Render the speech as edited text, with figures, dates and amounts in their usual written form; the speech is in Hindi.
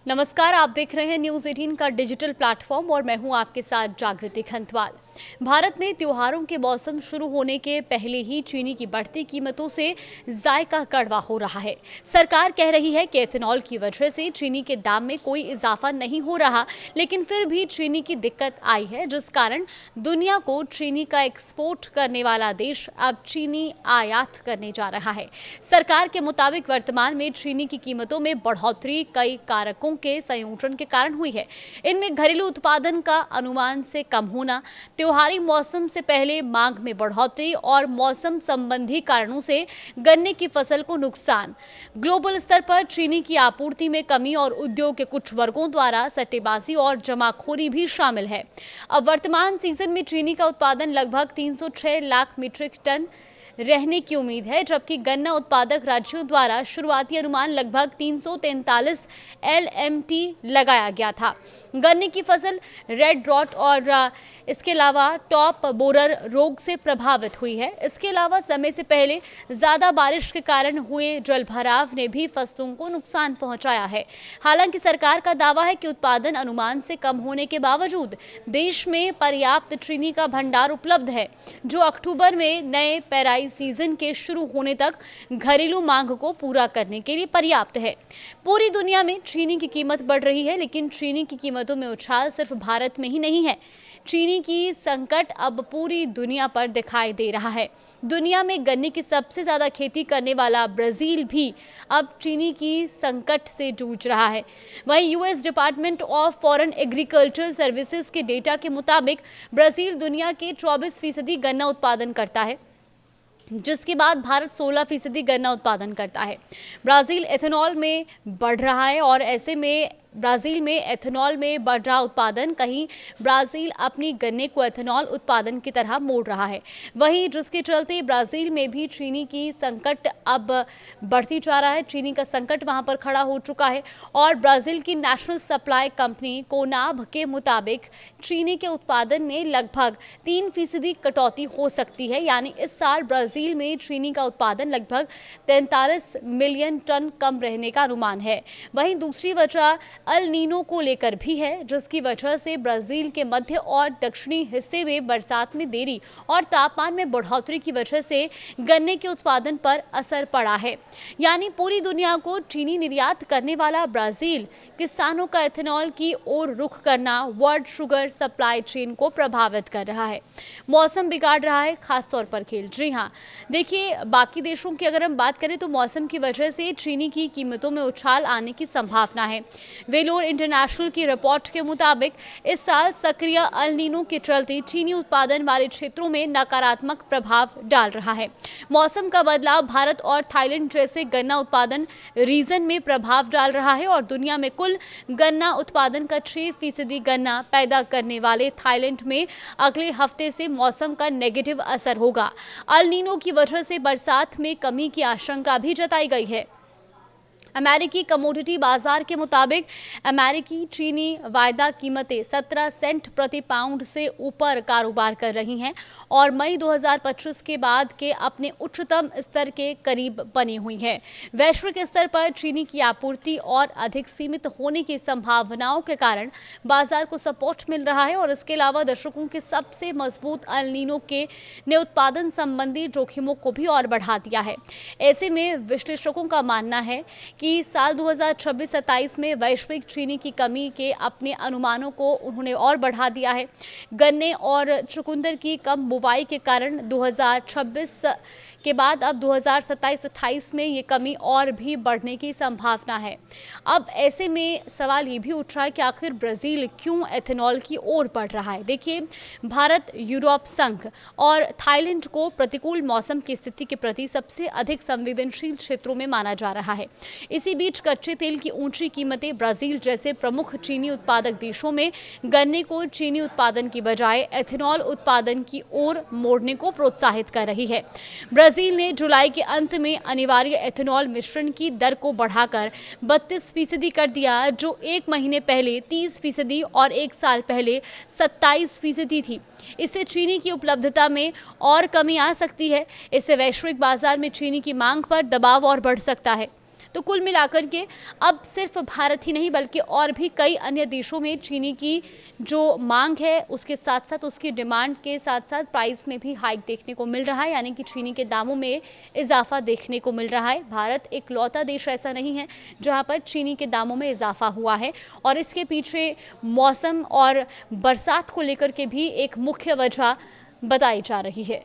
नमस्कार, आप देख रहे हैं न्यूज़ 18 का डिजिटल प्लेटफॉर्म और मैं हूं आपके साथ जागृति खंतवाल। भारत में त्योहारों के मौसम शुरू होने के पहले ही चीनी की बढ़ती कीमतों से जायका कड़वा हो रहा है। सरकार कह रही है कि एथेनॉल की वजह से चीनी के दाम में कोई इजाफा नहीं हो रहा, लेकिन फिर भी चीनी की दिक्कत आई है, जिस कारण दुनिया को चीनी का एक्सपोर्ट करने वाला देश अब चीनी आयात करने जा रहा है। सरकार के मुताबिक वर्तमान में चीनी की कीमतों में बढ़ोतरी कई कारकों के संयोजन के कारण हुई है। इनमें घरेलू उत्पादन का अनुमान से कम होना, त्योहारी मौसम से पहले मांग में बढ़ोतरी और मौसम संबंधी कारणों से गन्ने की फसल को नुकसान, ग्लोबल स्तर पर चीनी की आपूर्ति में कमी और उद्योग के कुछ वर्गों द्वारा सट्टेबाजी और जमाखोरी भी शामिल है। अब वर्तमान सीजन में चीनी का उत्पादन लगभग 306 लाख मीट्रिक टन रहने की उम्मीद है, जबकि गन्ना उत्पादक राज्यों द्वारा शुरुआती अनुमान लगभग 343 LMT लगाया गया था। गन्ने की फसल रेड रॉट और इसके अलावा टॉप बोरर रोग से प्रभावित हुई है। इसके अलावा समय से पहले ज्यादा बारिश के कारण हुए जलभराव ने भी फसलों को नुकसान पहुंचाया है। हालांकि सरकार का दावा है कि उत्पादन अनुमान से कम होने के बावजूद देश में पर्याप्त चीनी का भंडार उपलब्ध है, जो अक्टूबर में नए पेराई सीजन के शुरू होने तक घरेलू मांग को पूरा करने के लिए पर्याप्त है। पूरी दुनिया में चीनी की कीमत बढ़ रही है, लेकिन चीनी की कीमतों में उछाल सिर्फ भारत में ही नहीं है। चीनी की संकट अब पूरी दुनिया पर दिखाई दे रहा है। दुनिया में गन्ने की सबसे ज्यादा खेती करने वाला ब्राजील भी अब चीनी की संकट से जूझ रहा है। वहीं US department of foreign agricultural services के डेटा के मुताबिक ब्राजील दुनिया के 24% गन्ना उत्पादन करता है, जिसके बाद भारत 16% गन्ना उत्पादन करता है। ब्राजील एथेनॉल में बढ़ रहा है और ऐसे में ब्राजील में एथेनॉल में बढ़ रहा उत्पादन कहीं ब्राजील अपनी गन्ने को एथेनॉल उत्पादन की तरह मोड़ रहा है। वहीं जिसके चलते ब्राजील में भी चीनी की संकट अब बढ़ती जा रहा है। चीनी का संकट वहां पर खड़ा हो चुका है और ब्राजील की नेशनल सप्लाई कंपनी कोनाब के मुताबिक चीनी के उत्पादन में लगभग 3% कटौती हो सकती है। यानी इस साल ब्राजील में चीनी का उत्पादन लगभग 43 मिलियन टन कम रहने का अनुमान है। वहीं दूसरी वजह अल नीनो को लेकर भी है, जिसकी वजह से ब्राजील के मध्य और दक्षिणी हिस्से में बरसात में देरी और तापमान में बढ़ोतरी की वजह से गन्ने के उत्पादन पर असर पड़ा है। यानी पूरी दुनिया को चीनी निर्यात करने वाला ब्राजील किसानों का एथेनॉल की ओर रुख करना वर्ल्ड शुगर सप्लाई चेन को प्रभावित कर रहा है। मौसम बिगाड़ रहा है, खासतौर पर खेल। जी हाँ, देखिए, बाकी देशों की अगर हम बात करें तो मौसम की वजह से चीनी की कीमतों में उछाल आने की संभावना है। वेलोर इंटरनेशनल की रिपोर्ट के मुताबिक इस साल सक्रिय अल नीनो के चलते चीनी उत्पादन वाले क्षेत्रों में नकारात्मक प्रभाव डाल रहा है। मौसम का बदलाव भारत और थाईलैंड जैसे गन्ना उत्पादन रीजन में प्रभाव डाल रहा है और दुनिया में कुल गन्ना उत्पादन का 6% गन्ना पैदा करने वाले थाईलैंड में अगले हफ्ते से मौसम का नेगेटिव असर होगा। अल नीनो की वजह से बरसात में कमी की आशंका भी जताई गई है। अमेरिकी कमोडिटी बाजार के मुताबिक अमेरिकी चीनी वायदा कीमतें 17 सेंट प्रति पाउंड से ऊपर कारोबार कर रही हैं और मई 2025 के बाद के अपने उच्चतम स्तर के करीब बनी हुई हैं। वैश्विक स्तर पर चीनी की आपूर्ति और अधिक सीमित होने की संभावनाओं के कारण बाजार को सपोर्ट मिल रहा है और इसके अलावा दर्शकों के सबसे मजबूत अल नीनो के ने उत्पादन संबंधी जोखिमों को भी और बढ़ा दिया है। ऐसे में विश्लेषकों का मानना है कि साल 2026-27 में वैश्विक चीनी की कमी के अपने अनुमानों को उन्होंने और बढ़ा दिया है। गन्ने और चुकंदर की कम बुवाई के कारण 2026 के बाद अब 2027-28 में ये कमी और भी बढ़ने की संभावना है। अब ऐसे में सवाल ये भी उठ रहा है कि आखिर ब्राजील क्यों एथेनॉल की ओर बढ़ रहा है। देखिए, भारत, यूरोप संघ और थाईलैंड को प्रतिकूल मौसम की स्थिति के प्रति सबसे अधिक संवेदनशील क्षेत्रों में माना जा रहा है। इसी बीच कच्चे तेल की ऊंची कीमतें ब्राजील जैसे प्रमुख चीनी उत्पादक देशों में गन्ने को चीनी उत्पादन की बजाय एथेनॉल उत्पादन की ओर मोड़ने को प्रोत्साहित कर रही है। ब्राजील ने जुलाई के अंत में अनिवार्य एथेनॉल मिश्रण की दर को बढ़ाकर 32% कर दिया, जो एक महीने पहले 30% और एक साल पहले 27% थी। इससे चीनी की उपलब्धता में और कमी आ सकती है। इससे वैश्विक बाजार में चीनी की मांग पर दबाव और बढ़ सकता है। तो कुल मिलाकर के अब सिर्फ भारत ही नहीं बल्कि और भी कई अन्य देशों में चीनी की जो मांग है उसके साथ साथ उसकी डिमांड के साथ साथ प्राइस में भी हाइक देखने को मिल रहा है, यानी कि चीनी के दामों में इजाफा देखने को मिल रहा है। भारत इकलौता देश ऐसा नहीं है जहां पर चीनी के दामों में इजाफा हुआ है और इसके पीछे मौसम और बरसात को लेकर के भी एक मुख्य वजह बताई जा रही है।